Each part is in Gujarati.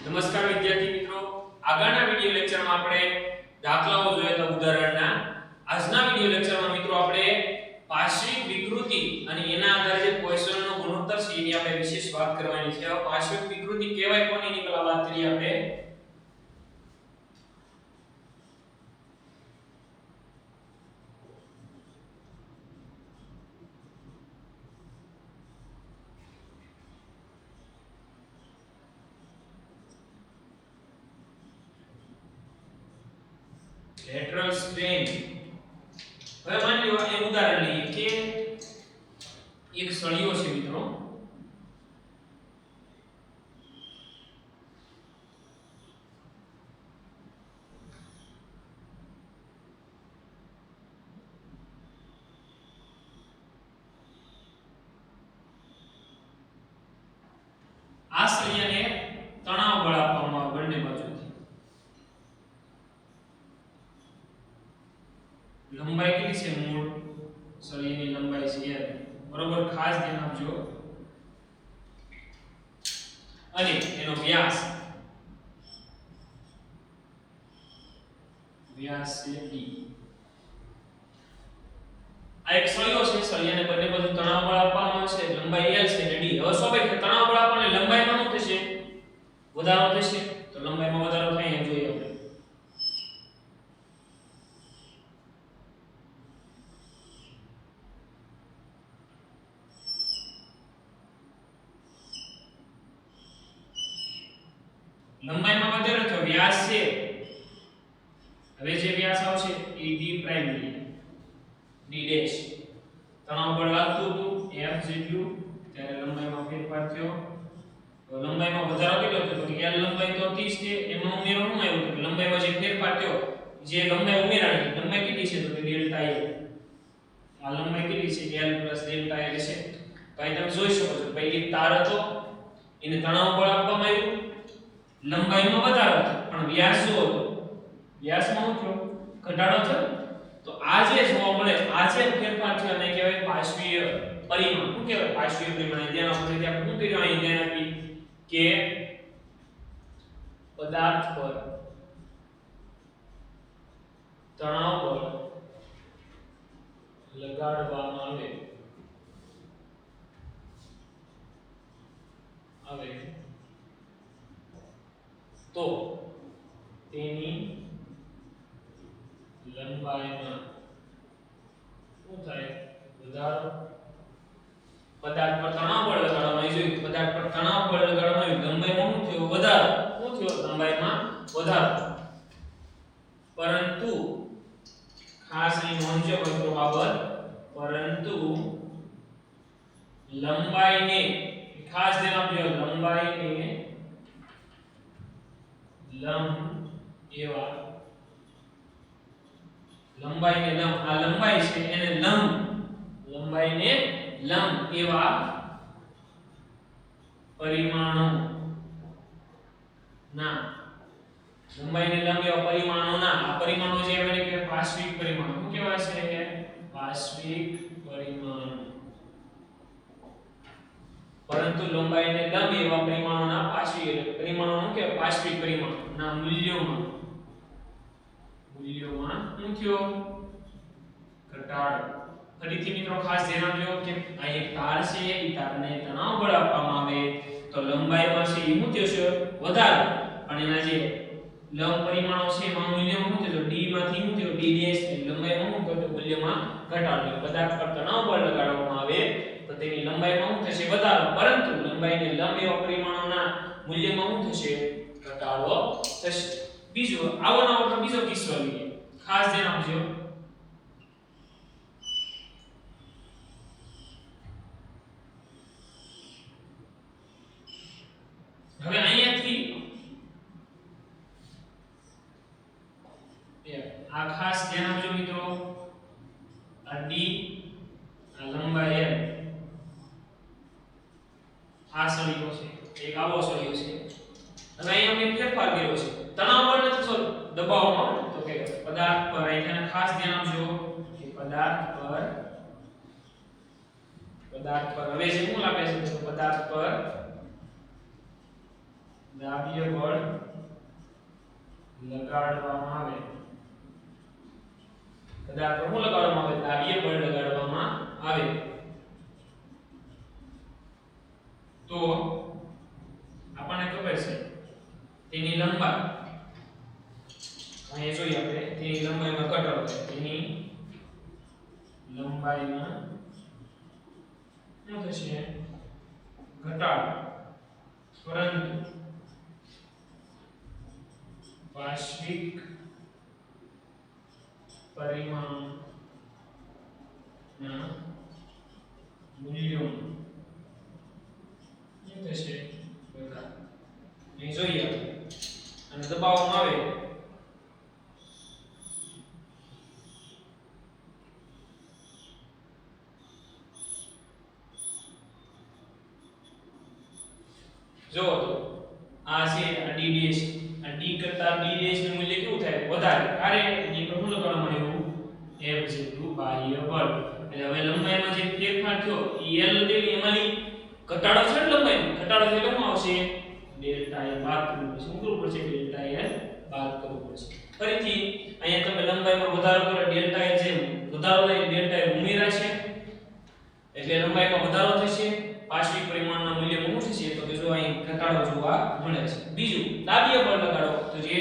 નમસ્કાર વિદ્યાર્થી મિત્રો, આગળના વિડિયો લેક્ચરમાં આપણે દાખલાઓ જોયા હતા ઉદાહરણના. આજના વિડિયો લેક્ચરમાં મિત્રો આપણે પાર્શ્વિક વિકૃતિ અને એના આધારે જે પોઇસનનો ગુણોત્તર છે એની આપણે વિશેષ વાત કરવાની છે. હવે પાર્શ્વિક વિકૃતિ કેવાય કોની એની પહેલા વાત કરીએ આપણે. Lateral strain. હવે માની લો એક ઉદાહરણ લઈએ કે એક સળિયો છે મિત્રો, આ સળિયાને તણાવ બળ આપવામાં આવે બંને બાજુથી. લંબાઈ કેટલી છે? મૂળ સળિયાની લંબાઈ છે l, બરોબર, ખાસ ધ્યાન આપજો. અને એનો વ્યાસ છે d. આ એક સળિયો છે, સળિયાને બંને બાજુ તણાવ બળ આપવામાં આવે છે, લંબાઈ l છે અને d. હવે સ્વાભાવિક તણાવ બળ આપણને લંબાઈમાં શું થશે? વધારો થશે. તો લંબાઈમાં વધારો થાય એમ જોઈએ આપણે. લંબાઈમાં વધારો થયો, વ્યાસ છે. હવે જે વ્યાસ આવશે એ d પ્રાઇમ લઈએ, d ડેશ. તણાવ બળ લાગતું હતું f જેટલું, ત્યારે લંબાઈમાં ફેરફાર થયો. તો લંબાઈમાં વધારો કેટલો થયો? તો l લંબાઈ તો 30 છે, એમાં ઉમેરો શું આવ્યો? તો લંબાઈમાં જે ફેરફાર થયો, જે લંબાઈ ઉમેરાણી, લંબાઈ કેટલી છે? તો કે ડેલ્ટા l. આ લંબાઈ કેટલી છે? l ડેલ્ટા l છે. તો અહીં તમે જોઈ શકો છો, ભાઈ એક તાર હતો, એને તણાવ બળ આપવામાં આવ્યું, લંબાઈમાં વધારો થયો, પણ વ્યાસ શું હતો? વ્યાસમાં શું થયો? ઘટાડો થયો. તો આ જે જોવા મળે, આ જે ફેરફાર થયો એને કહેવાય પાર્શ્વીય પરિમાણ. શું કહેવાય? પાર્શ્વીય પરિમાણ. ધ્યાન આપો, ત્યાં શું કર્યું? અહીં ધ્યાન આપી કે પદાર્થ પર તણાવ બળ લગાડવામાં આવે તો તેની લંબાઈમાં શું થાય? વધારો. પદાર્થ પર તણાવ બળ લગાડવામાં આવ્યું, પદાર્થ પર તણાવ બળ લગાડવામાં આવ્યું, લંબાઈમાં શું થયો? વધારો. શું થયો? લંબાઈમાં વધારો. પરંતુ ખાસ અહીં નોંધજો મિત્રો બાબત, પરંતુ લંબાઈને ખાસ ધ્યાન આપજો, લંબાઈને લંબ એવા, લંબાઈને લંબ, આ લંબાઈ છે એને લંબ, લંબાઈને લંબ એવા પરિમાણો ના, લંબાઈને લંબ એવા પરિમાણો ના, આ પરિમાણો જે આપણે કે પાર્શ્વિક પરિમાણો. શું કહેવાય છે? પાર્શ્વિક પરિમાણો. પરંતુ લંબાઈને લંબ એવા પરિમાણોના પાર્શ્વિક પરિમાણોનું કે પાર્શ્વિક પરિમાણોના મૂલ્યોમાં શું થયો? ઘટાડો. ફરીથી મિત્રો ખાસ ધ્યાન આપજો કે આ એક તાર છે, એ તારને તણાવ બળ આપવામાં આવે તો લંબાઈમાં છે એ શું થશે? વધારો. અને એના જે લંબ પરિમાણો છે એમાં મૂલ્યમાં શું થશે? d માંથી શું થયો? d dash. લંબાઈમાં શું થયો? મૂલ્યમાં ઘટાડો. પદાર્થ પર તણાવ બળ લગાડવામાં આવે તો તેની લંબાઈમાં શું થશે? વધારો. પરંતુ લંબાઈને લંબ એવા પરિમાણોના મૂલ્યમાં શું થશે? ઘટાડો થશે. બીજો આવો બીજો કિસ્સો લઈએ, ખાસ ધ્યાન આપજો. હવે અહીંયાથી આ ખાસ ધ્યાન આપજો મિત્રો, આ d, આ લંબાઈ l, આ સળિયો છે, એક આવો સળિયો છે. હવે અહીંયા અમે ફેરફાર કર્યો છે, તણાવ બળ નથી થતો, દબાવમાં. તો કે પદાર્થ પર અહીંયા ખાસ ધ્યાન આપજો કે પદાર્થ પર હવે જે શું લાગે છે? તો પદાર્થ પર દાબીય બળ લગાડવામાં આવે, કદાચ શું લગાડવામાં આવે, દાબીય બળ લગાડવામાં આવે તો આપણને ખબર છે તેની લંબાઈ અહીંયા જોઈએ આપણે તેની લંબાઈમાં ઘટાડો થાય, તેની લંબાઈમાં શું થશે, ઘટાડો, પરંતુ પાર્શ્વિક પરિમાણના મૂલ્યોમાં શું થશે, વધારો. અહીં જોઈએ અને દબાવવામાં આવે જો તો આ છે આ d ડેશ, આ d કરતા d ડેશ નું મૂલ્ય કેવું થાય, વધારે, કારણ d પર શું લગાડવામાં આવ્યું, f જેટલું બાહ્ય બળ. એટલે હવે લંબાઈમાં જે ફેરફાર થયો એ l દેવી એમાંની ઘટાડો છે ને, લંબાઈમાં ઘટાડો એટલે શું આવશે, ડેલ્ટા l બાદ કરવું પડશે. શું કરવું પડશે, ડેલ્ટા l બાદ કરવું પડશે. ફરીથી અહીંયા તમે લંબાઈમાં વધારો કરો, ડેલ્ટા l જે વધારો થાય ડેલ્ટા l ઉમેરાશે એટલે લંબાઈમાં વધારો થશે, પાર્શ્વિક પરિમાણના મૂલ્યમાં શું થશે, તો કે જો અહીં ઘટાડો જોવા મળે છે. બીજું દાબીય બળ લગાડો તો જે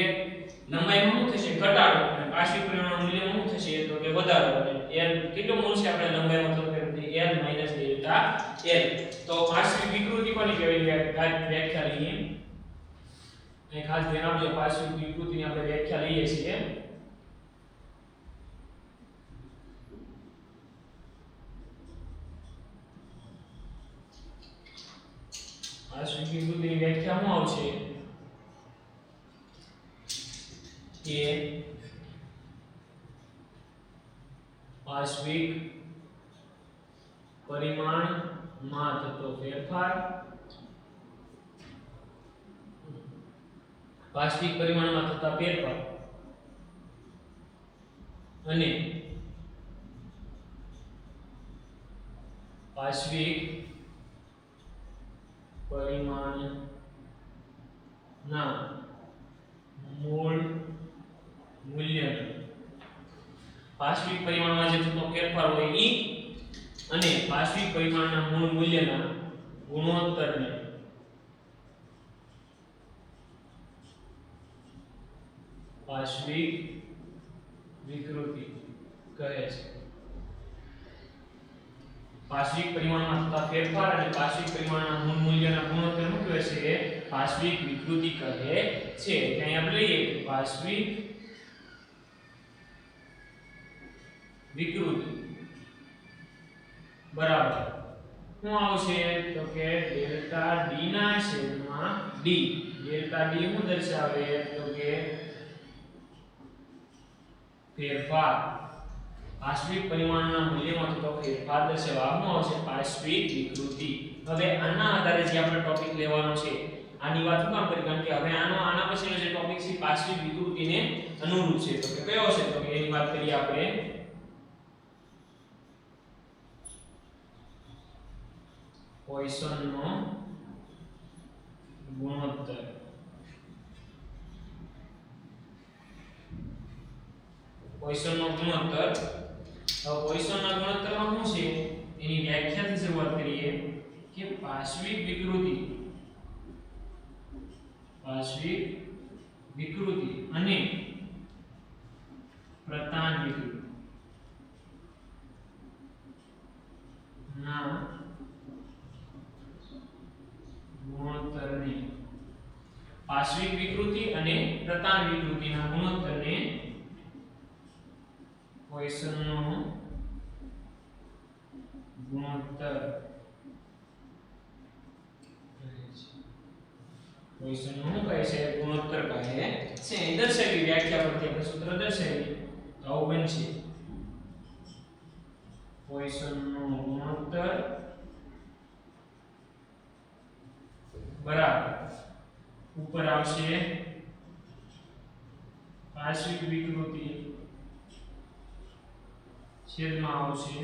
લંબાઈમાં શું થશે, ઘટાડો, અને પાર્શ્વિક પરિમાણના મૂલ્યમાં શું થશે, તો કે વધારો. l કેટલું મળશે આપણે લંબાઈમાં, તો કે l ડેલ્ટા l. તો પાર્શ્વિક વિકૃતિ કોની કહેવાય, વ્યાખ્યા લઈએ અહીં ખાસ ધ્યાન આપજો, પાર્શ્વિક વિકૃતિની આપણે વ્યાખ્યા લઈએ છીએ. પાર્શ્વિક વિકૃતિની વ્યાખ્યા શું આવશે કે પાર્શ્વિક પરિમાણમાં થતો ફેરફાર, પાર્શ્વિક પરિમાણમાં થતા ફેરફાર અને પાર્શ્વિક પરિમાણના મૂળ મૂલ્ય, પાર્શ્વિક પરિમાણમાં જે થતો ફેરફાર હોય ઈ અને પાર્શ્વિક પરિમાણના મૂળ મૂલ્યના ગુણોત્તરને પાર્શ્વિક વિકૃતિ કહે છે. પાર્શ્વિક પરિમાણમાં થતા ફેરફાર અને પાર્શ્વિક પરિમાણના મૂળ મૂલ્યના ગુણોત્તર શું કહે છે, પાર્શ્વિક વિકૃતિ કહે છે. એટલે અહીં આપણે લઈએ કે પાર્શ્વિક વિકૃતિ બરાબર શું આવશે, તો કે ડેલ્ટા d ના છેદમાં d. ડેલ્ટા d શું દર્શાવે, તો કે ફેરફાર, પાર્શ્વિક પરિમાણના મૂલ્યમાં થતો ફેરફાર દર્શાવવા શું આવશે, પાર્શ્વિક વિકૃતિ. હવે આના આધારે જે આપણે ટોપિક લેવાનો છે, આની વાત શું કામ કરી, કારણ કે હવે આના પછીનો જે ટોપિક છે પાર્શ્વિક વિકૃતિને અનુરૂપ છે. તો કે કયો છે, તો કે એની વાત કરીએ આપણે પોઇસનનો ગુણોત્તર. પોઇસનનો ગુણોત્તર. તો પોઇસનના ગુણોત્તરમાં શું છે, એની વ્યાખ્યાથી શરૂઆત કરીએ કે પાર્શ્વિક વિકૃતિ અને પ્રતાન વિકૃતિ ના ગુણોત્તરને, પાર્શ્વિક વિકૃતિ અને પ્રતાન વિકૃતિના ગુણોત્તરને પોઇસનનો ગુણોત્તર પોઇસનનો શું કહે છે, ગુણોત્તર કહે છે. દર્શાવી વ્યાખ્યા પરથી આપણે સૂત્ર દર્શાવી તો આવું બનશે, પોઇસનનો ગુણોત્તર બરાબર ઉપર આવશે પાર્શ્વિક વિકૃતિ છેદમાં આવશે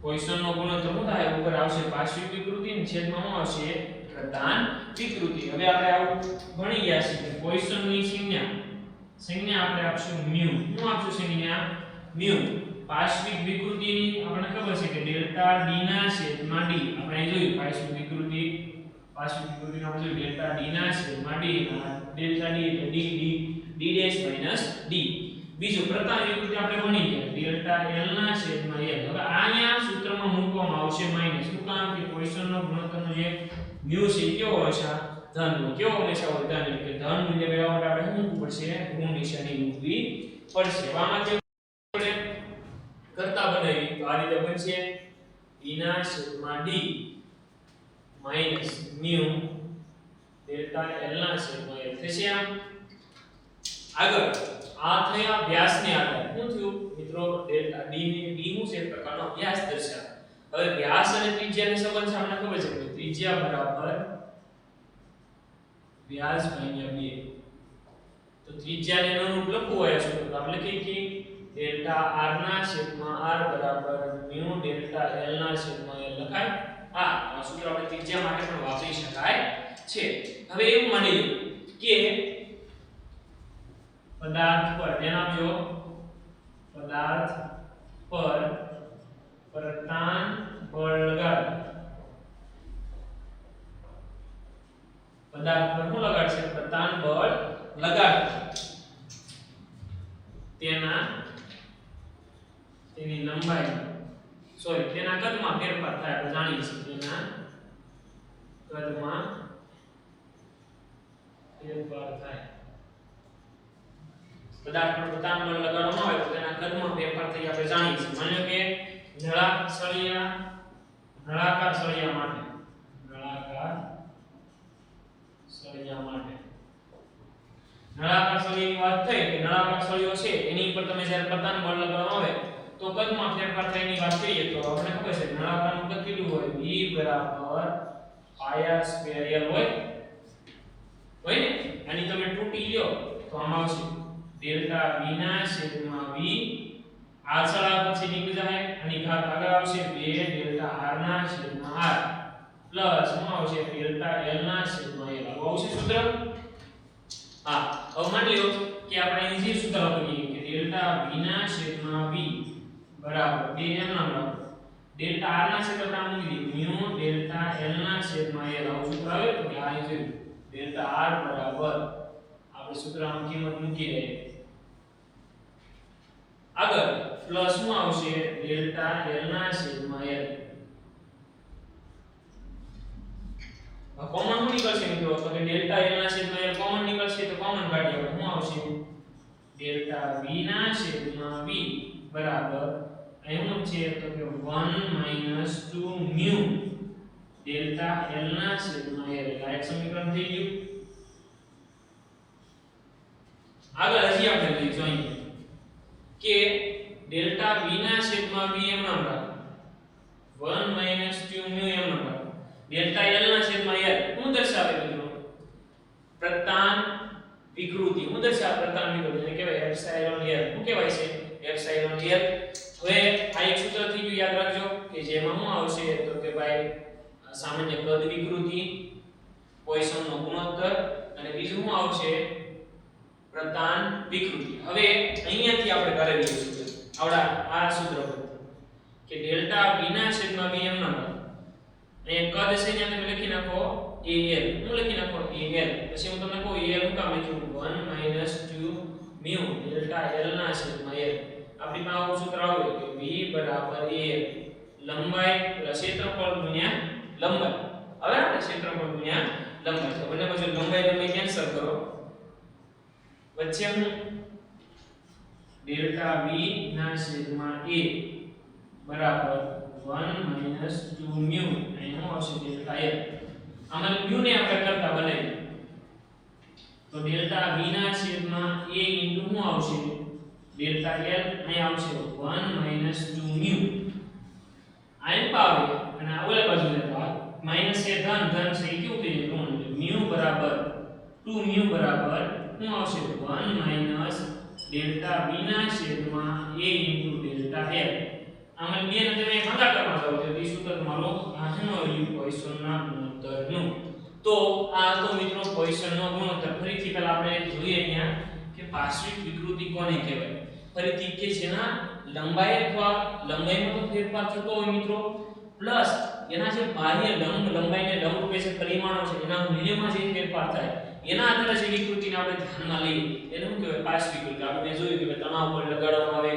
પોઈસનનો ગુણોત્તર શું થાય ઉપર આવશે પાર્શ્વિક વિકૃતિ અને છેદમાં શું આવશે પ્રધાન વિકૃતિ હવે આપણે આવું ભણી ગયા છીએ કે પોઈસનની સંજ્ઞા આપણે આપશું મ્યુ શું આપશું સંજ્ઞા મ્યુ પાર્શ્વિક વિકૃતિની આપણને ખબર છે કે ડેલ્ટા d ના છેદમાં d આપણે અહીં જોયું પાર્શ્વિક વિકૃતિનો આપણે જોયું ડેલ્ટા d ના છેદમાં d ડેલ્ટા d એટલે d ડેશ માઈનસ d બીજું પ્રધાન વિકૃતિ આપણે ભણી ગયા ડેલ્ટા l ના છેદમાં l હવે અહીંયા સૂત્રમાં મૂકવામાં આવશે માઈનસ શું કામ કે પોઈસનનો ગુણોત્તરનો જે મ્યુ છે એ કેવો હશે ધન કેવો હંમેશા હોય ધન એટલે કે ધન મૂલ્ય મેળવવા માટે આપણે શું મૂકવું પડશે ઋણ નિશાની મૂકવી પડશે આમાંથી આપણે કરતા બનાવી તો આ રીતે બનશે d ના છેદમાં d minus mu delta l ના છેદમાં l થશે આગળ આ થયા વ્યાસને આધારે શું થયું મિત્રો ડેલ્ટા d ને d શું છે એક પ્રકારનો વ્યાસ દર્શાવે હવે વ્યાસ અને ત્રિજ્યાનો સંબંધ છે આપણને ખબર છે કે ત્રિજ્યા બરાબર વ્યાસ ભાગ્યા 2 તો ત્રિજ્યાને અનુરૂપ લખવું હોય છે તો આપણે લખીએ કે ડેલ્ટા r ના છેદમાં r બરાબર મ્યુ ડેલ્ટા l ના છેદમાં l લખાય આ સૂત્ર આપણે ત્રિજ્યા માટે પણ વાપરી શકાય છે હવે એવું માની લો કે પદાર્થ પર ધ્યાન આપજો પદાર્થ પર પ્રતાન બળ લગાડ પદાર્થ પર શું લગાડશે પ્રતાન બળ લગાડ તેની લંબાઈ તેના કદમાં ફેરફાર થાય આપણે જાણીએ છીએ તેના કદમાં ફેરફાર થાય પદાર્થ પર પ્રતાન બળ લગાડવામાં આવે તો તેના કદમાં ફેરફાર થઈ આપણે જાણીએ છીએ માનો કે નળાકાર સળિયા માટે નળાકાર સળિયાની વાત થઈ કે નળાકાર સળિયો છે એની ઉપર તમે જ્યારે પ્રતાન બળ લગાડવામાં આવે તો કદમાં ફેરફાર થવાની વાત કરીએ તો આપણે ખબર છે નળાકારનું કદ કેટલું હોય v બરાબર પાયા સ્ક્વેર l હોય ને આની તમે તૂટી લ્યો તો આમાં આવશે ડેલ્ટા v ના છેદમાં v આ સળા પછી નીકળી જાય આની ઘાત આગળ આવશે 2 ડેલ્ટા r ના છેદમાં r પ્લસ શું આવશે ડેલ્ટા l ના છેદમાં l આવશે સૂત્ર હા હવે માની લો કે આપણે અહીં જે સૂત્ર લખીએ કે ડેલ્ટા v ના છેદમાં v બરાબર 2 એમ નામ રાખો ડેલ્ટા r ના છેદમાં આપણે મૂકી દઈએ મ્યુ ડેલ્ટા l ના છેદમાં l આવું સૂત્ર આવે તો આ અહીં જોયું ડેલ્ટા r બરાબર આપણે સૂત્રમાં કિંમત મૂકી દઈએ આગળ પ્લસ શું આવશે ડેલ્ટા l ના છેદમાં l કોમન શું નીકળશે મિત્રો તો કે ડેલ્ટા l ના છેદમાં l કોમન નીકળશે તો કોમન કાઢીએ આપણે શું આવશે ડેલ્ટા v ના છેદમાં v બરાબર અહીં શું છે તો કે 1 - 2 મ્યુ ડેલ્ટા l ના છેદમાં l આ એક સમીકરણ થઈ ગયું આગળ હજી આપણે લઈ જોઈએ કે ડેલ્ટા v ના છેદમાં v એમ નામ રાખો 1 - 2 મ્યુ એમ નામ રાખો ડેલ્ટા l ના છેદમાં l શું દર્શાવે મિત્રો પ્રતાન વિકૃતિ શું દર્શાવે પ્રતાન વિકૃતિ એટલે કહેવાય એપ્સિલોન l શું કહેવાય છે એપ્સિલોન l હવે આ એક સૂત્ર થઈ ગયું યાદ રાખજો કે જેમાં શું આવશે તો કે ભાઈ સામાન્ય કદ વિકૃતિ પોઈસનનો ગુણોત્તર અને બીજું શું આવશે પ્રતાન વિકૃતિ હવે અહીંયાથી આપણે કરેલી સૂત્ર આવડા આ સૂત્ર કે ડેલ્ટા v ના છેદમાં v એમ નામ અહીંયા કદ છે ત્યાં તમે લખી નાખો al હું લખી નાખો al પછી હું તમને કહું al હું કામ લખ્યું 1 - 2 મ્યુ ડેલ્ટા l ના છેદમાં l આપણી પાસે આવું સૂત્ર આવે કે v બરાબર al લંબાઈ ક્ષેત્રફળ ગુણ્યા લંબાઈ હવે આપણે ક્ષેત્રફળ ગુણ્યા લંબાઈ તો બંને બાજુ લંબાઈ કેન્સલ કરો વચ્ચે હું ડેલ્ટા v ના છેદમાં a બરાબર 1 - 2 મ્યુ અહીં શું આવશે ડેલ્ટા l આમાં મ્યુ ને આપણે કરતા બનાવીએ તો ડેલ્ટા v ના છેદમાં a ઇન્ટુ શું આવશે ડેલ્ટા l અહીં આવશે 1 - 2 મ્યુ આમ પાવે અને આ ઓલા બાજુ લેતા માઈનસ એ ધન છે એ કેવું થઈ જશે ઋણ મ્યુ બરાબર 2 મ્યુ બરાબર શું આવશે 1 - ડેલ્ટા v ના છેદમાં a ઇન્ટુ ડેલ્ટા l આમાં બે ને તમે ભાગાકારમાં જાવ તો એ સૂત્ર તમારો 8 નો પોઈસનના ગુણોત્તરનું. તો આ તો મિત્રો પોઈસનનો ગુણોત્તર. ફરીથી પહેલા આપણે જોઈએ અહીંયા કે પાર્શ્વિક વિકૃતિ કોને કહેવાય. ફરીથી કે જેના લંબાઈ અથવા લંબાઈમાં તો ફેરફાર થતો હોય મિત્રો, પ્લસ એના જે બાહ્ય લંબાઈને લંબરૂપે જે પરિમાણો છે એના મૂલ્યમાં જે ફેરફાર થાય એના આધારે જે વિકૃતિને આપણે ધ્યાનમાં લઈએ એને શું કહેવાય? પાર્શ્વિક વિકૃતિ. આપણે જોયું કે તણાવ પર લગાડવામાં આવે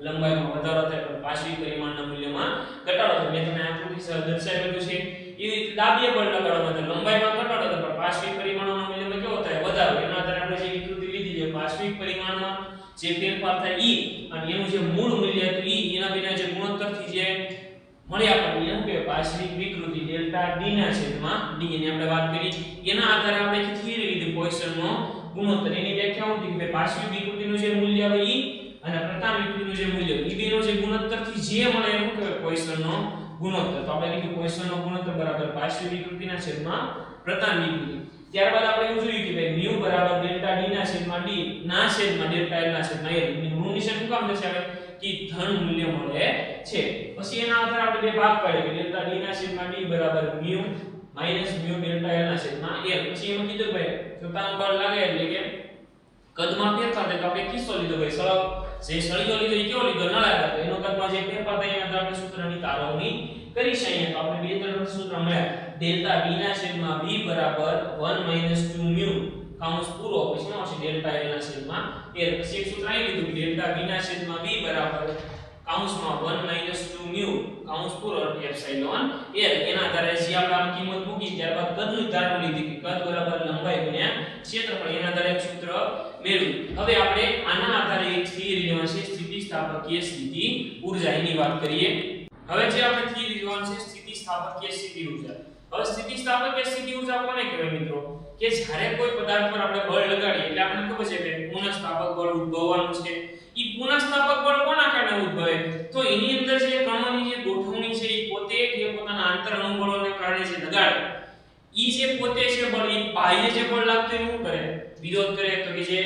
લંબાઈમાં વધારો થાય પણ પાર્શ્વિક પરિમાણના મૂલ્યમાં ઘટાડો થાય. મેં તમને આકૃતિ સહ દર્શાવેલું છે. એવી રીતે દાબીય બળ લગાડવામાં થાય લંબાઈમાં ઘટાડો થાય પણ પાર્શ્વિક પરિમાણોના મૂલ્યમાં કેવો થાય? વધારો. એના આધારે આપણે જે વિકૃતિ લીધી છે પાર્શ્વિક પરિમાણમાં જે ફેરફાર થાય ઈ અને એનું જે મૂળ મૂલ્ય હતું ઈ એના વિના જે ગુણોત્તરથી જે મળી આપણને એનું કે પાર્શ્વિક વિકૃતિ ડેલ્ટા ડી ના છેદમાં ડી ની આપણે વાત કરી. એના આધારે આપણે એક થિયરી લીધી પોઈસનનો ગુણોત્તર. એની વ્યાખ્યા હતી કે પાર્શ્વિક વિકૃતિનું જે મૂલ્ય આવે ઈ અને પ્રતાપ વિકૃતિનું જે મૂલ્ય ઈ બેનો જે ગુણોત્તરથી જે મળે એનું કહેવાય પોઈસનનો ગુણોત્તર. તો આપણે કીધું પોઈસનનો ગુણોત્તર બરાબર પાર્શ્વિક વિકૃતિના છેદમાં પ્રતાપ વિકૃતિ. ત્યારબાદ આપણે એવું જોયું કે ભાઈ μ બરાબર ડેલ્ટા ડી ના છેદમાં ડી ના છેદમાં ડેલ્ટા એલ ના છેદમાં એલ. ની ઋણ નિશાન શું કામ દર્શાવે કે ધન મૂલ્ય મળે છે. પછી એના આધારે આપણે બે ભાગ પાડીએ કે ડેલ્ટા ડી ના છેદમાં ડી બરાબર μ માઈનસ μ ડેલ્ટા એલ ના છેદમાં એલ. પછી એમાં કીધું ભાઈ જો તાણ બળ લાગે એટલે કે કદમાં ફેરફાર થાય તો આપણે કિસ્સો લીધો ભાઈ સળગ જે સળિયો લીધો એ કેવો લીધો? નળાકાર. તો એનો કદમાં જે ફેરફાર થાય એના આધારે આપણે સૂત્રની તારવણી કરી છે. અહીંયા તો આપણે બે ત્રણ સૂત્ર મળ્યા. ડેલ્ટા b ના છેદમાં b બરાબર 1 - 2 μ કૌંસ પૂરો. પછી શું આવશે? ડેલ્ટા l ના છેદમાં l. પછી એક સૂત્ર અહીં લીધું ડેલ્ટા b ના છેદમાં b બરાબર કૌંસમાં 1 - 2 μ કૌંસ પૂરો એપ્સિલોન l. એના આધારે જે આપણે આ કિંમત મૂકી ત્યારબાદ કદનું ધારણા લીધી કે કદ બરાબર લંબાઈ ગુણ્યા ક્ષેત્રફળ. એના આધારે એક સૂત્ર મેળવ્યું. હવે આપણે આના આધારે એક થિયરી લેવાની છે સ્થિતિસ્થાપકીય સ્થિતિ ઊર્જા. એની વાત કરીએ. હવે જે આપણે થિયરી લેવાની છે સ્થિતિસ્થાપકીય સ્થિતિ ઊર્જા. હવે સ્થિતિસ્થાપકીય સ્થિતિ ઊર્જા કોને કહેવાય મિત્રો? કે જ્યારે કોઈ પદાર્થ પર આપણે બળ લગાડીએ એટલે આપણને ખબર છે કે પુનઃસ્થાપક બળ ઉદ્ભવવાનું છે. ઈ પુનઃસ્થાપક બળ કોના કારણે ઉદ્ભવે? તો એની અંદર જે કણોની જે ગોઠવણી છે ઈ પોતે જે પોતાના આંતર અણુબળોને કારણે જે લગાડે ઈ જે પોતે છે બળ ઈ બાહ્ય જે બળ લાગતું એવું કરે વિરોધ કરે. તો કે જે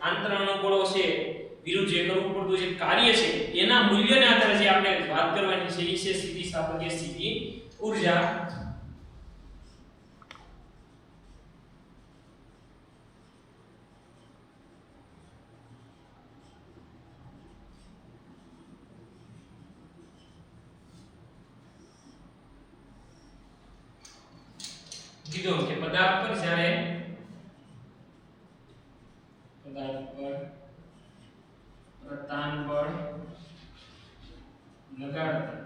આંતર અણુબળો છે વિરુદ્ધ જે કરવું પડતું જે કાર્ય છે એના મૂલ્યને આધારે જે આપણે વાત કરવાની છે ઈ છે સ્થિતિસ્થાપકીય સ્થિતિ ઊર્જા. કીધું કે પદાર્થ પર જ્યારે પદાર્થ પર પ્રતાન બળ લગાડતા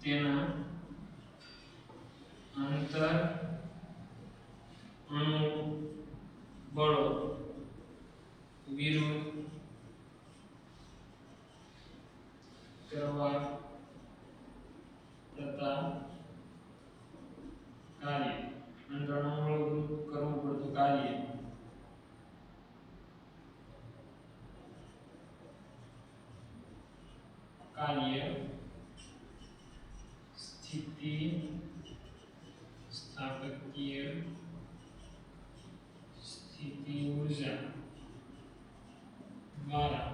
તેના અંતર અણુ બળો વિરુદ્ધ કરવા તથા કાર્ય અંતર અણુ બળો વિરુદ્ધ કરવું પડતું કાર્ય સ્થિતિ સ્થાપકીય સ્થિતિ ઊર્જા દ્વારા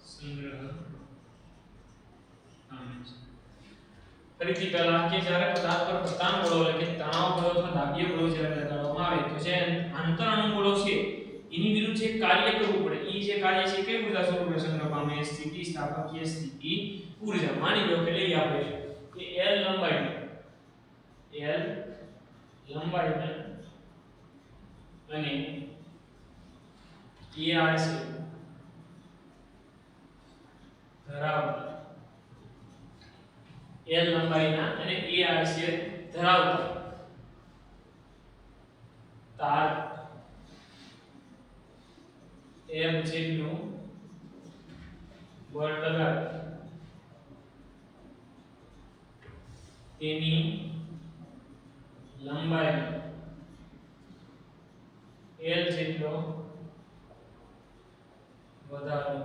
સંગ્રહ પામે છે. ફરીથી પહેલા કે જ્યારે પદાર્થ પર પ્રતાન બળો એટલે કે તણાવ બળો અથવા દાબીય બળો જ્યારે લગાડવામાં આવે તો જે આંતર અણુ બળો છે એની વિરુદ્ધ જે કાર્ય કરવું પડે ઈ જે કાર્ય છે કઈ ઊર્જા સ્વરૂપે સંગ્રહ પામે? સ્થિતિ સ્થાપકીય સ્થિતિ ઊર્જા. માની લો કે લઈ આપણે કે L લંબાઈ અને AR છે ધરાવતા L લંબાઈના અને AR છે ધરાવતા તાર M જેટલું બળ લગાડે તેની લંબાઈ L જેટલો વધારો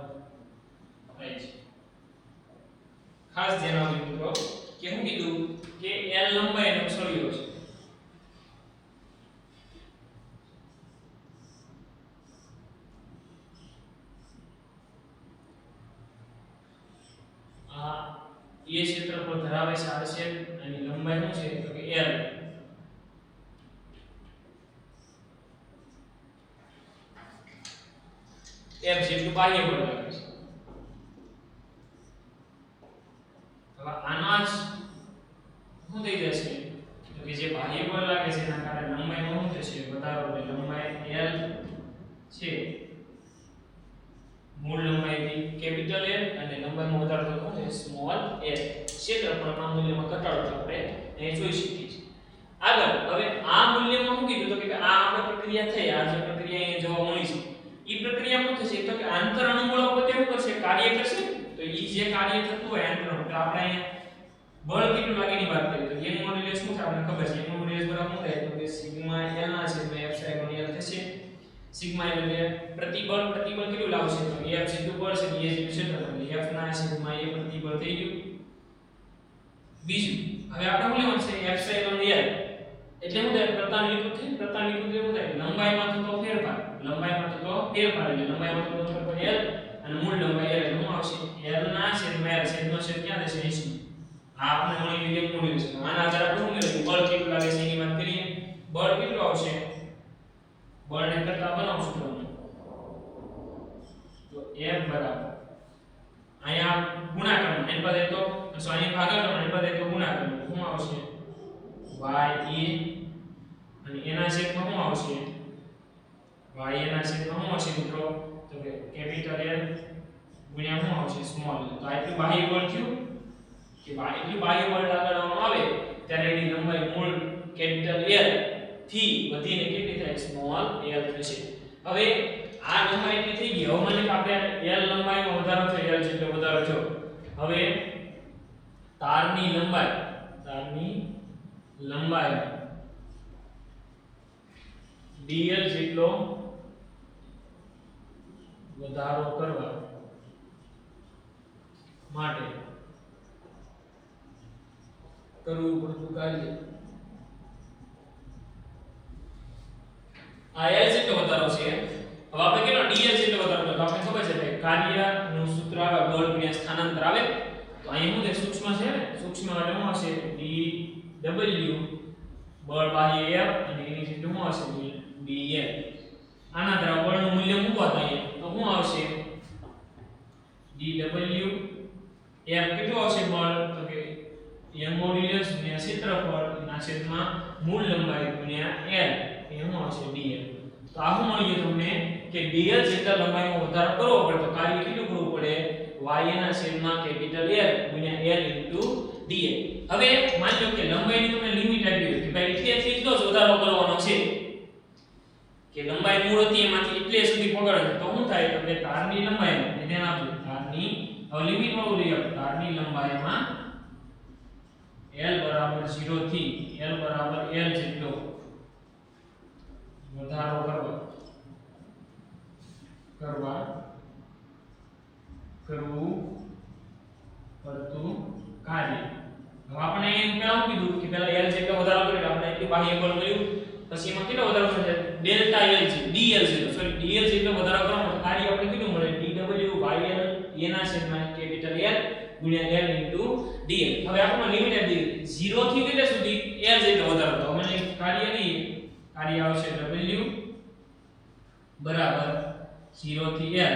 થાય છે. ખાસ ધ્યાન આપજો મિત્રો કે હું કીધું કે L લંબાઈનો સળિયો છે આવે છે r છેદ અને લંબાઈ શું છે તો કે l f જેટલું બાહ્ય બળ લાગે છે. હવે આના જ શું થઈ જશે તો કે જે બાહ્ય બળ લાગે છે એના કારણે લંબાઈમાં શું થશે વધારો એટલે લંબાઈ l છે મૂળ લંબાઈથી કેપિટલ L અને લંબાઈમાં વધારો થતો છે સ્મોલ l. ક્ષેત્રફળના મૂલ્યમાં ઘટાડો તો આપણે અહીં જોઈ શકીએ છીએ. આગળ હવે આ મૂલ્યમાં શું કીધું તો કે આ આપણે પ્રક્રિયા થઈ આ જે પ્રક્રિયા અહીં જોવા મળી છે ઈ પ્રક્રિયા શું થશે તો કે આંતર અણુબળો પોતે શું કરશે કાર્ય કરશે તો ઈ જે કાર્ય થતું હોય આંતર અણુ આપણે અહીંયા બળ કેટલું લાગે ની વાત કરીએ તો n મોડ્યુલસ શું છે આપણે ખબર છે n મોડ્યુલસ બરાબર શું થાય તો કે સિગ્મા l ના છેદમાં એપ્સિલોન l થશે. સિગ્મા l એટલે પ્રતિબળ કેટલું લાવશે તો f જેટલું બળ છે એ જેટલું ક્ષેત્રફળ એટલે f ના છેદમાં a પ્રતિબળ થઈ ગયું. બીજું હવે આપણે શું લેવાનું છે એપ્સિલોન l એટલે શું થાય પ્રતાપનિકૃત એટલે શું થાય લંબાઈમાં થતો ફેરફાર એટલે લંબાઈમાં થતો ફેરફાર l અને મૂળ લંબાઈ l શું આવશે l ના છેદમાં l છેદનો છેદ ક્યાં થશે 80. આ આપણે મળી ગયું એક મોડ્યુલ છે આના આધારે આપણે શું મેળવ્યું બળ કેટલું લાગે છે એની વાત કરીએ. બળ કેટલું આવશે બળને કરતા બનાવશું તો f બરાબર અહીંયા ગુણાકાર એની પાસે તો અહીં ભાગાકાર એની પાસે તો ગુણાકાર શું આવશે y a અને એના છેદમાં શું આવશે y એના છેદમાં શું આવશે મિત્રો તો કે કેપિટલ L ગુણ્યા શું આવશે સ્મોલ l. તો આટલું બાહ્ય બળ થયું કે એટલું બાહ્ય બળ લગાડવામાં આવે ત્યારે એની લંબાઈ મૂળ કેપિટલ L થી વધીને કેટલી થાય સ્મોલ l થશે. હવે આ લંબાઈ એટલી થઈ ગઈ. હવે મને આપણે l લંબાઈમાં વધારો થયો l જેટલો વધારો થયો. હવે તારની લંબાઈ dl જેટલો વધારો કરવા માટે કરવું પડતું કાર્ય આ l જેટલો વધારો છે. હવે આપણે કેટલો dl જેટલો વધારો તો આપણે ખબર છે કે કાર્યનું સૂત્ર આવે બળ ગુણ્યા સ્થાનાંતર આવે તો અહીંયા શું છે સૂક્ષ્મ છે ને સૂક્ષ્મ એટલે શું હશે dw બળ બાહ્ય f અને એની જેટલું શું હશે dl. આના દ્વારા બળનું મૂલ્ય મૂકવા થાય તો શું આવશે dw f કેટલું આવશે બળ તો કે m મોડ્યુલસ ગુણ્યા ક્ષેત્રફળ ના છેદમાં મૂળ લંબાઈ ગુણ્યા l એ શું આવશે dl. તો આ શું મળી ગયું તમને કે dl જેટલા લંબાઈમાં વધારો કરવો પડે તો કાર્ય કેટલું કરવું પડે y ના છેદમાં કેપિટલ L ગુણ્યા l dl. હવે માની લો કે લંબાઈની તમને લિમિટ આપી હોય કે ભાઈ એટલો જ વધારો કરવાનો છે કે લંબાઈ મૂળ હતી એમાંથી એટલે સુધી પકડે તો શું થાય તો કે તારની લંબાઈમાં ધ્યાન આપજો તારની હવે લિમિટ માં લઈ આપણે તારની લંબાઈમાં l બરાબર 0 થી l બરાબર l જેટલો વધારો કરવું પડતું કાર્ય. હવે આપણે એમ પહેલા કીધું કે પહેલા l જેટલો વધારો કર્યો આપણે એટલું બાહ્ય બળ મળ્યું પછી એમાં કેટલો વધારો થશે ડેલ્ટા l છે dl જેટલો વધારો કરવાનો કાર્ય આપણે કેટલું મળે dw yl એના છેદમાં કેપિટલ L ગુણ્યા l dl. હવે આપણે લિમિટ આપી દીધી 0 થી કેટલે સુધી l જેટલો વધારો તો મને કાર્ય આવશે w બરાબર 0 થી l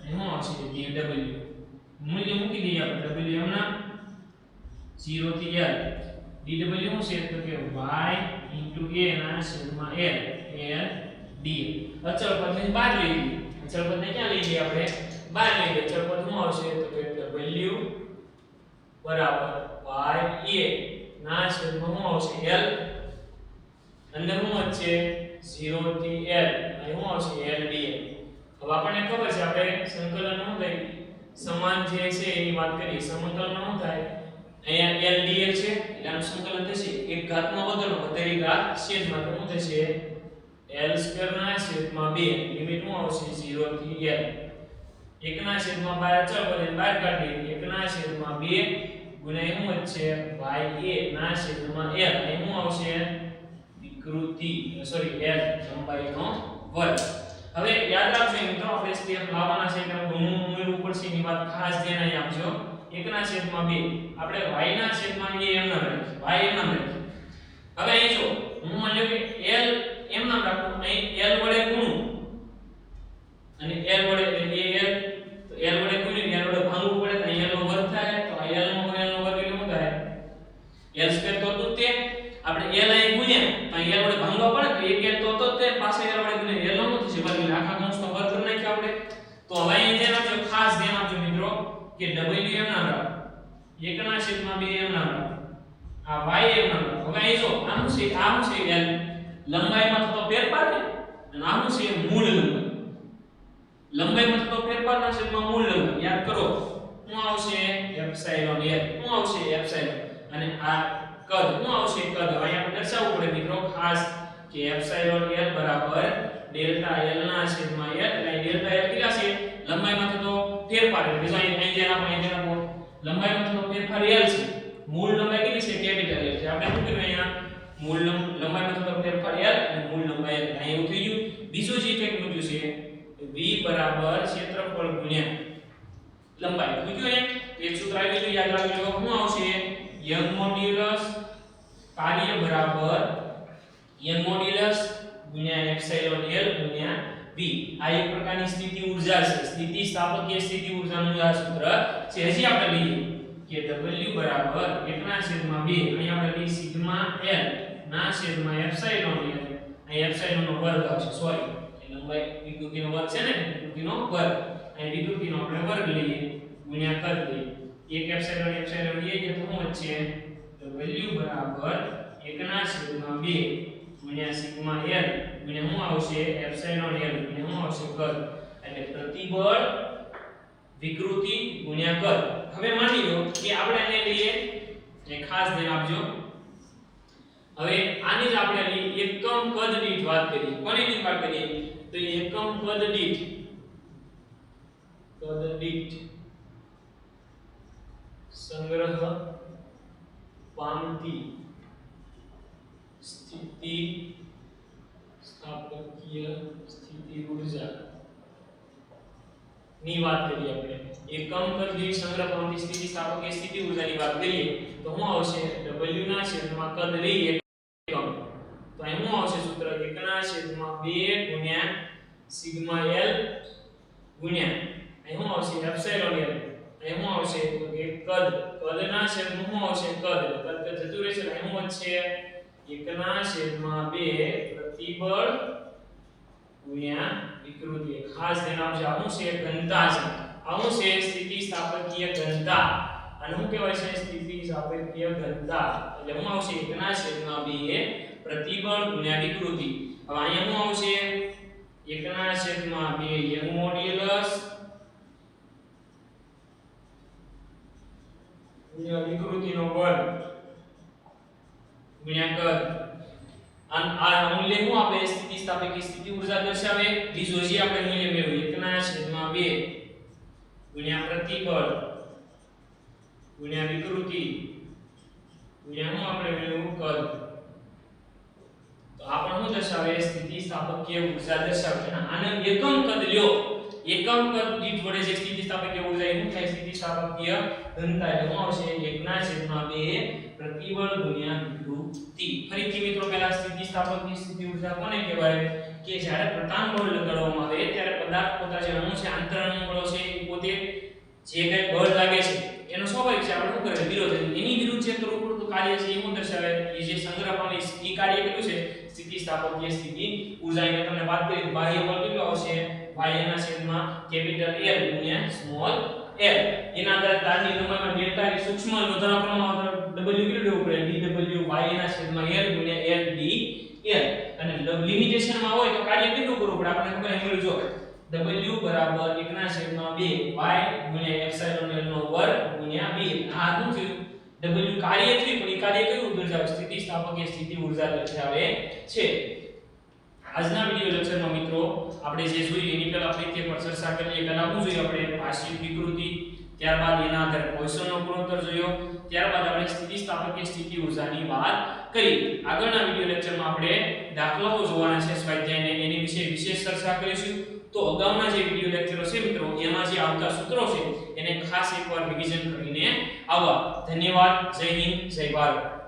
શું આવશે dw મૂલ્ય મૂકી દઈએ આપણે w ના 0 થી l dw શું છે તો કે y a ના છેદમાં l dl. અચળ પદને બહાર લઈ લઈએ. અચળ પદને ક્યાં લઈ લઈએ આપણે બહાર લઈ લઈએ. અચળ પદ શું આવશે તો કે w બરાબર y a ના છેદમાં શું આવશે l અંદર શું વચ્ચે 0 થી l અહીં શું આવશે l dl. હવે આપણને ખબર છે આપણે સંકલન શું થાય સમાન જે છે એની વાત કરીએ સમકલન શું થાય અહીંયા l dl છે એટલે આનું સંકલન થશે એક ઘાતમાં બદલો વધેલી ઘાત છેદમાં તો શું થશે l સ્ક્વેર ના છેદમાં 2 લિમિટ શું આવશે 0 થી l 1 ના છેદમાં 2 અચળ પદ બહાર કાઢી 1 ના છેદમાં 2 ગુણ્યા શું વચ્ચે y a ના છેદમાં l અહીં શું આવશે વિકૃતિ l લંબાઈનો વર્ગ. હવે યાદ રાખજો મિત્રો આપણે સ્ટેપ લાવવાના છે એટલે ઘણું ઉમેરવું પડશે એની વાત ખાસ ધ્યાન આપજો. 1 ના છેદમાં 2 આપણે y ના છેદમાં a એમ નામ રાખીએ y એમ નામ રાખીએ હવે અહીં જો હું માની લો કે l એમ નામ રાખું અહીં l વડે ગુણું અને l વડે એટલે a l તો l વડે ગુણીને l વડે ભાંગવું પડે તો અહીં l નો વર્ગ થાય તો આ l નો વર્ગ એટલે શું થાય l સ્ક્વેર તો હતું તે આપણે l અહીં ગુણ્યા તો અહીં l વડે ભાંગવા પડે તો એક l તો તે પાસે l વડે ગુણીને l નો થશે વર્ગ એટલે આખા કૌંસનો વર્ગ કરી નાખ્યો આપણે તો હવે અહીં ધ્યાન આપજો ખાસ ધ્યાન આપજો મિત્રો કે w એમ નામ રાખો 1 ના છેદમાં 2 એમ નામ રાખો આ y એમ નામ રાખો હવે અહીં જો આનું છે l લંબાઈમાં થતો ફેરફાર ને અને આનું છે મૂળ લંબાઈમાં થતો ફેરફારના છેદમાં મૂળ લંબાઈ યાદ કરો શું આવશે એપ્સિલોન l શું આવશે એપ્સિલોન અને આ કદ શું આવશે કદ હવે આપણે દર્શાવવું પડે મિત્રો ખાસ કે એપ્સિલોન l બરાબર ડેલ્ટા l ના છેદમાં l એટલે ડેલ્ટા l કેટલા છે લંબાઈમાં થતો ફેરફાર એટલે જો અહીં જેના લંબાઈમાં થતો ફેરફાર l છે મૂળ લંબાઈ કેટલી છે કેપિટલ l છે આપણે શું કર્યું અહીંયા મૂળ લંબાઈમાં થતો ફેરફાર l અને મૂળ લંબાઈ l અહીં એવું થઈ ગયું બીજું જે કંઈક મૂક્યું છે v બરાબર ક્ષેત્રફળ ગુણ્યા લંબાઈ મૂક્યું અહીંયા એક સૂત્ર આવી ગયું યાદ રાખજો શું આવશે યંગ મોડ્યુલસ કાર્ય બરાબર યંગ મોડ્યુલસ ગુણ્યા એપ્સિલોન l ગુણ્યા v આ એક પ્રકારની સ્થિતિ ઊર્જા છે સ્થિતિ સ્થાપકીય સ્થિતિ ઊર્જાનું આ સૂત્ર છે હજી આપણે લઈએ કે w બરાબર 1 ના છેદમાં 2 અહીં આપણે લઈએ સિગ્મા l ના છેદમાં એપ્સિલોન l અહીં એપ્સિલોન નો વર્ગ આવશે સોરી લંબાઈ વિકૃતિનો વર્ગ છે ને વિકૃતિનો વર્ગ અહીં વિકૃતિનો આપણે વર્ગ લઈએ ગુણ્યા કદ લઈએ એક એપ્સિલોન લઈએ કે તો શું છે w બરાબર 1 ના છેદમાં 2 ગુણ્યા સિગ્મા l ગુણ્યા શું આવશે એપ્સિલોન l ગુણ્યા શું આવશે કદ એટલે પ્રતિબળ વિકૃતિ ગુણ્યા કદ હવે માની લો કે આપણે આને લઈએ એ ખાસ ધ્યાન આપજો હવે આની જ આપણે લઈએ એકમ કદ દીઠ વાત કરીએ કોની દીઠ વાત કરીએ તો એકમ કદ દીઠ સંગ્રહ પામતી સ્થિતિ સ્થાપકીય સ્થિતિ ઊર્જા ની વાત કરીએ આપણે એકમ કદ દીઠ સંગ્રહ પામતી સ્થિતિ સ્થાપકીય સ્થિતિ ઊર્જાની વાત કરીએ તો શું આવશે w ના છેદમાં કદ લઈએ એકમ તો અહીં શું આવશે સૂત્ર 1 ના છેદમાં 2 ગુણ્યા સિગ્મા l ગુણ્યા અહીં શું આવશે એપ્સિલોન l અહીં શું આવશે તો કે કદ ના છેદમાં શું આવશે કદ જતું રહેશે અહીં શું વધશે 1 ના છેદમાં 2 પ્રતિબળ ગુણ્યા વિકૃતિ ખાસ ધ્યાન આપજો આ શું છે ઘનતા છે આ શું છે સ્થિતિ સ્થાપકીય ઘનતા અને શું કહેવાય છે સ્થિતિ સ્થાપકીય ઘનતા એટલે શું આવશે 1 ના છેદમાં 2 પ્રતિબળ ગુણ્યા વિકૃતિ હવે અહીંયા શું આવશે 1 ના છેદમાં 2 યંગ મોડ્યુલસ ગુણ્યા વિકૃતિનો વર્ગ ગુણ્યા કદ આ મૂલ્ય શું આપે સ્થિતિ સ્થાપકીય સ્થિતિ ઊર્જા દર્શાવે બીજું જે આપણે મૂલ્ય મેળવ્યું 1 ના છેદમાં 2 ગુણ્યા પ્રતિબળ ગુણ્યા વિકૃતિ ગુણ્યા શું આપણે મેળવ્યું કદ તો આ પણ શું દર્શાવે સ્થિતિ સ્થાપકીય ઊર્જા દર્શાવે છે આને એકમ કદ લ્યો એકમ કદ દીઠ વડે જે સ્થિતિ સ્થાપકીય ઊર્જા એ શું થાય સ્થિતિ સ્થાપકીય ઘનતા એટલે શું આવશે 1 ના છેદમાં 2 પ્રતિબળ ગુણ્યા વિકૃતિ ફરીથી મિત્રો પહેલા સ્થિતિ સ્થાપકીય સ્થિતિ ઊર્જા કોને કહેવાય કે જ્યારે પ્રતાપ બળ લગાડવામાં આવે ત્યારે પદાર્થ પોતા જે અણુ છે આંતર અણુ બળો છે એ પોતે જે કઈ બળ લાગે છે એનો સ્વાભાવિક છે આપણે શું કરે વિરોધ એની વિરુદ્ધ જે કરવું પડતું કાર્ય છે એ શું દર્શાવે એ જે સંગ્રહ પામે એ કાર્ય કેટલું છે સ્થિતિ સ્થાપકીય સ્થિતિ ઊર્જા એને તમને વાત કરી બાહ્ય બળ કેટલું આવશે y ના છેદમાં કેપિટલ L ગુણ્યા સ્મોલ l એના આધારે તારની લંબાઈમાં ડેલ્ટા એ સૂક્ષ્મ વધારા પ્રમાણમાં w કેટલું લેવું પડે dw y ના છેદમાં l ગુણ્યા l d l અને લિમિટેશન માં હોય તો કાર્ય કેટલું કરવું પડે આપણે ખબર મળ્યું જો w બરાબર 1 ના છેદમાં 2 y ગુણ્યા એપ્સિલોન l નો વર્ગ ગુણ્યા 2 આ શું થયું w કાર્ય થયું પણ એ કાર્ય કયું દર્શાવે સ્થિતિ સ્થાપકીય સ્થિતિ ઊર્જા દર્શાવે છે આજના વિડિયો લેક્ચરમાં મિત્રો આપણે જે જોયું એની પહેલા આપણે તે પર ચર્ચા કરીએ પહેલા શું જોયું આપણે પાર્શિયલ વિકૃતિ ત્યારબાદ એના આધારે પોઈસનનો ગુણોત્તર જોયો ત્યારબાદ આપણે સ્થિતિ સ્થાપકીય સ્થિતિ ઊર્જાની વાત કરી આગળના વિડિયો લેક્ચરમાં આપણે દાખલાઓ જોવાના છે સ્વાધ્યાયને એની વિશે વિશેષ ચર્ચા કરીશું તો અગાઉના જે વિડિયો લેક્ચરો છે મિત્રો એમાં જે આવતા સૂત્રો છે એને એને ખાસ એકવાર રિવિઝન કરીને આવવા. ધન્યવાદ. જય હિન્દ, જય ભારત.